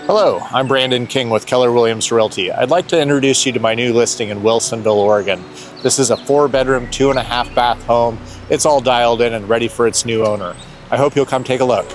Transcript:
Hello, I'm Brandon King with Keller Williams Realty. I'd like to introduce you to my new listing in Wilsonville, Oregon. This is a 4-bedroom, 2.5 bath home. It's all dialed in and ready for its new owner. I hope you'll come take a look.